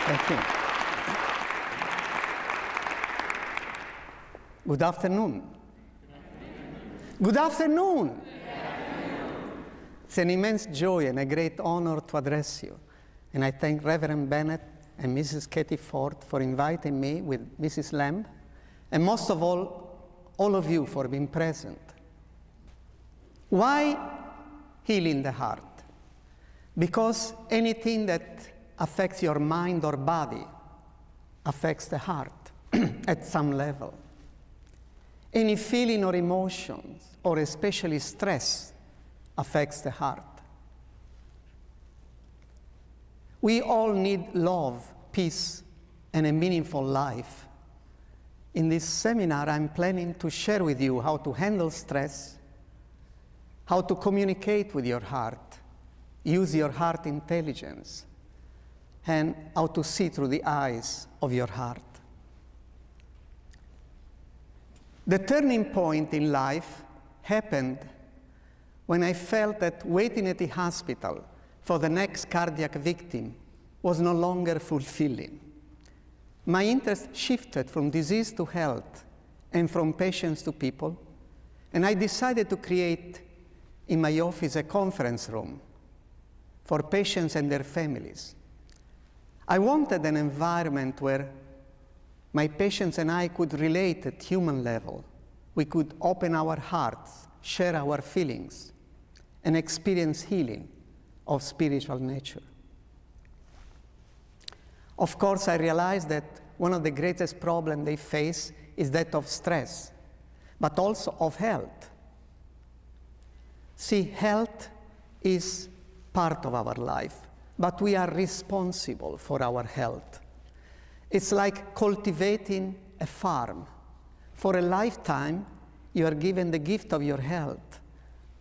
Thank you. Good afternoon. Good afternoon. It's an immense joy and a great honor to address you. And I thank Reverend Bennett and Mrs. Katie Ford for inviting me with Mrs. Lamb, and most of all of you for being present. Why healing the heart? Because anything that affects your mind or body affects the heart at some level. Any feeling or emotions, or especially stress, affects the heart. We all need love, peace, and a meaningful life. In this seminar, I'm planning to share with you how to handle stress, how to communicate with your heart, use your heart intelligence, and how to see through the eyes of your heart. The turning point in life happened when I felt that waiting at the hospital for the next cardiac victim was no longer fulfilling. My interest shifted from disease to health and from patients to people, and I decided to create in my office a conference room for patients and their families. I wanted an environment where my patients and I could relate at human level. We could open our hearts, share our feelings, and experience healing of spiritual nature. Of course, I realized that one of the greatest problems they face is that of stress, but also of health. See, health is part of our life, but we are responsible for our health. It's like cultivating a farm. For a lifetime, you are given the gift of your health,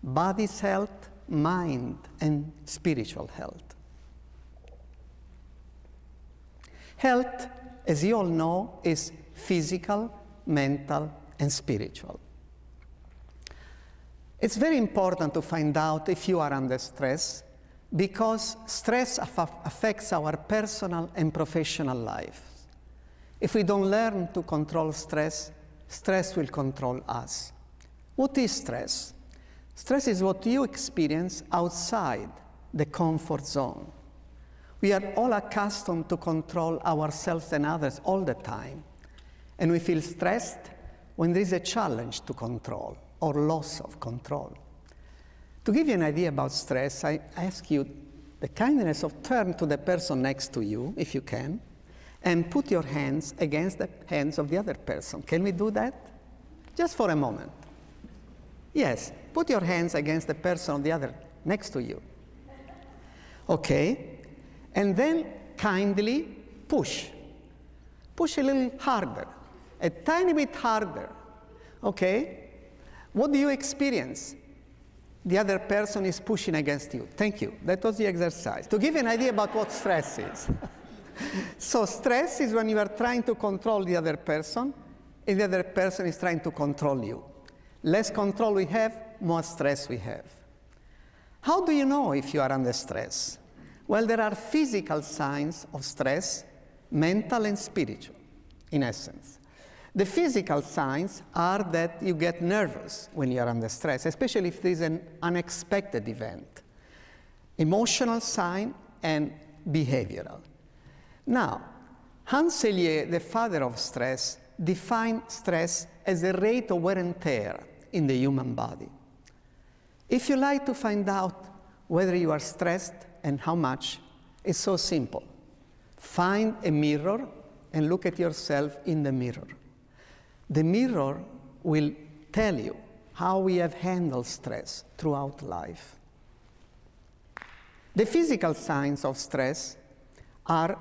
body's health, mind, and spiritual health. Health, as you all know, is physical, mental, and spiritual. It's very important to find out if you are under stress, because stress affects our personal and professional life. If we don't learn to control stress, stress will control us. What is stress? Stress is what you experience outside the comfort zone. We are all accustomed to control ourselves and others all the time. And we feel stressed when there is a challenge to control or loss of control. To give you an idea about stress, I ask you the kindness of turn to the person next to you, if you can, and put your hands against the hands of the other person. Can we do that? Just for a moment. Yes, put your hands against the person of the other next to you. Okay, and then kindly push. Push a little harder, a tiny bit harder. Okay, what do you experience? The other person is pushing against you. Thank you, that was the exercise. To give you an idea about what stress is. So stress is when you are trying to control the other person, and the other person is trying to control you. Less control we have, more stress we have. How do you know if you are under stress? Well, there are physical signs of stress, mental and spiritual, in essence. The physical signs are that you get nervous when you are under stress, especially if there is an unexpected event. Emotional sign and behavioral. Now, Hans Selye, the father of stress, defined stress as a rate of wear and tear in the human body. If you like to find out whether you are stressed and how much, it's so simple. Find a mirror and look at yourself in the mirror. The mirror will tell you how we have handled stress throughout life. The physical signs of stress are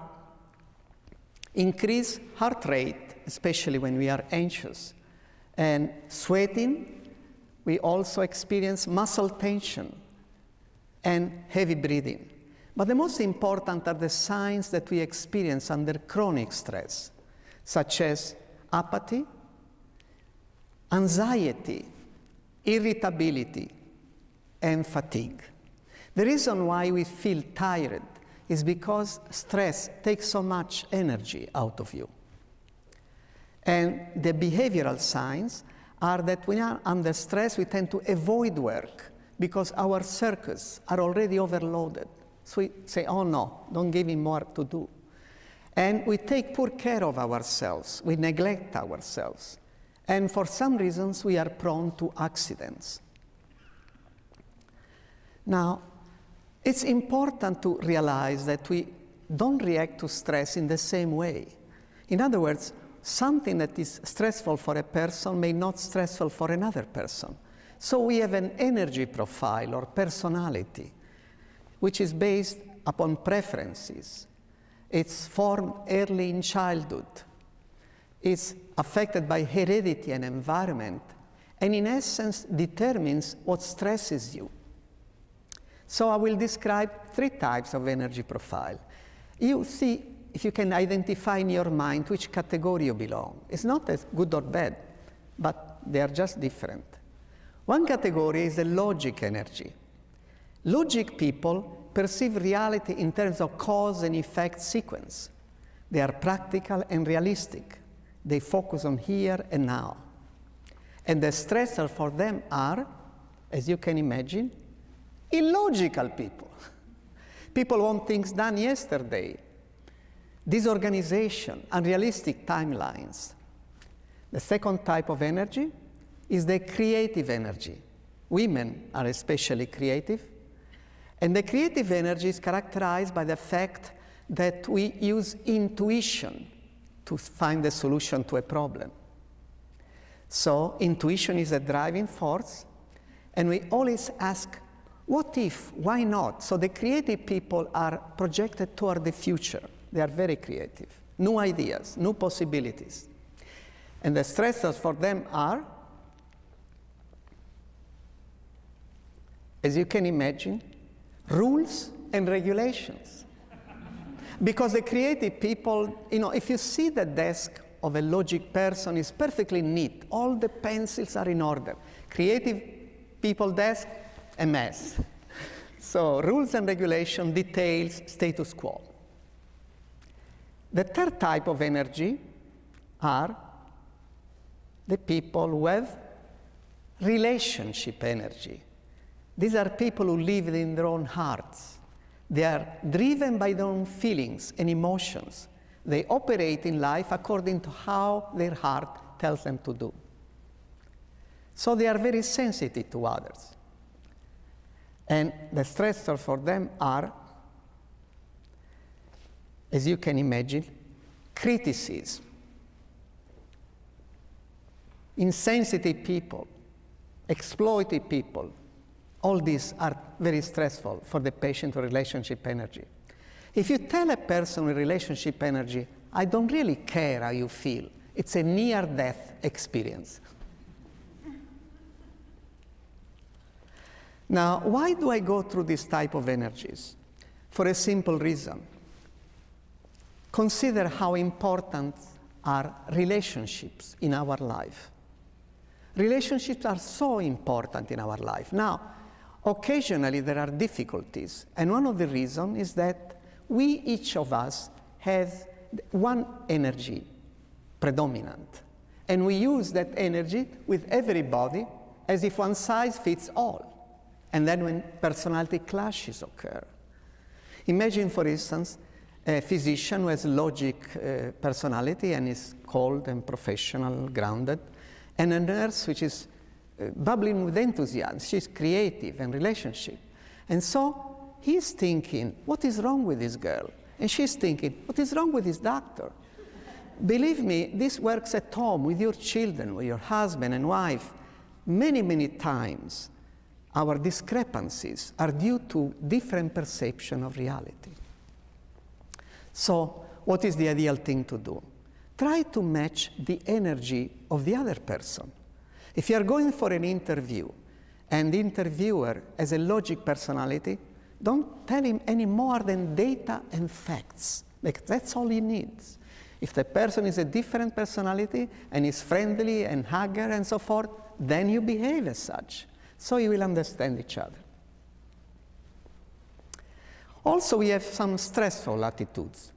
increased heart rate, especially when we are anxious, and sweating. We also experience muscle tension and heavy breathing. But the most important are the signs that we experience under chronic stress, such as apathy, anxiety, irritability, and fatigue. The reason why we feel tired is because stress takes so much energy out of you. And the behavioral signs are that when we are under stress, we tend to avoid work because our circuits are already overloaded. So we say, oh no, don't give me more to do. And we take poor care of ourselves. We neglect ourselves. And for some reasons, we are prone to accidents. Now, it's important to realize that we don't react to stress in the same way. In other words, something that is stressful for a person may not be stressful for another person. So we have an energy profile or personality, which is based upon preferences. It's formed early in childhood. It's affected by heredity and environment, and in essence determines what stresses you. So I will describe 3 types of energy profile. You see if you can identify in your mind which category you belong. It's not as good or bad, but they are just different. One category is the logic energy. Logic people perceive reality in terms of cause and effect sequence. They are practical and realistic. They focus on here and now. And the stressors for them are, as you can imagine, illogical people. People want things done yesterday. Disorganization, unrealistic timelines. The second type of energy is the creative energy. Women are especially creative. And the creative energy is characterized by the fact that we use intuition to find the solution to a problem. So intuition is a driving force, and we always ask, what if, why not? So the creative people are projected toward the future. They are very creative. New ideas, new possibilities. And the stressors for them are, as you can imagine, rules and regulations. Because the creative people, if you see the desk of a logic person, it's perfectly neat. All the pencils are in order. Creative people desk, a mess. So rules and regulation, details, status quo. The third type of energy are the people who have relationship energy. These are people who live in their own hearts. They are driven by their own feelings and emotions. They operate in life according to how their heart tells them to do. So they are very sensitive to others. And the stressors for them are, as you can imagine, criticism, insensitive people, exploitive people. All these are very stressful for the patient with relationship energy. If you tell a person with relationship energy, I don't really care how you feel, it's a near-death experience. Now, why do I go through this type of energies? For a simple reason. Consider how important are relationships in our life. Relationships are so important in our life. Now, occasionally there are difficulties, and one of the reasons is that we, each of us, has one energy predominant, and we use that energy with everybody as if one size fits all. And then when personality clashes occur. Imagine, for instance, a physician who has logic personality and is cold and professional, grounded, and a nurse which is bubbling with enthusiasm. She's creative and relationship. And so he's thinking, what is wrong with this girl? And she's thinking, what is wrong with this doctor? Believe me, this works at home with your children, with your husband and wife. Many, many times, our discrepancies are due to different perception of reality. So, what is the ideal thing to do? Try to match the energy of the other person. If you are going for an interview and the interviewer has a logic personality, don't tell him any more than data and facts, because that's all he needs. If the person is a different personality and is friendly and hugger and so forth, then you behave as such. So you will understand each other. Also, we have some stressful attitudes.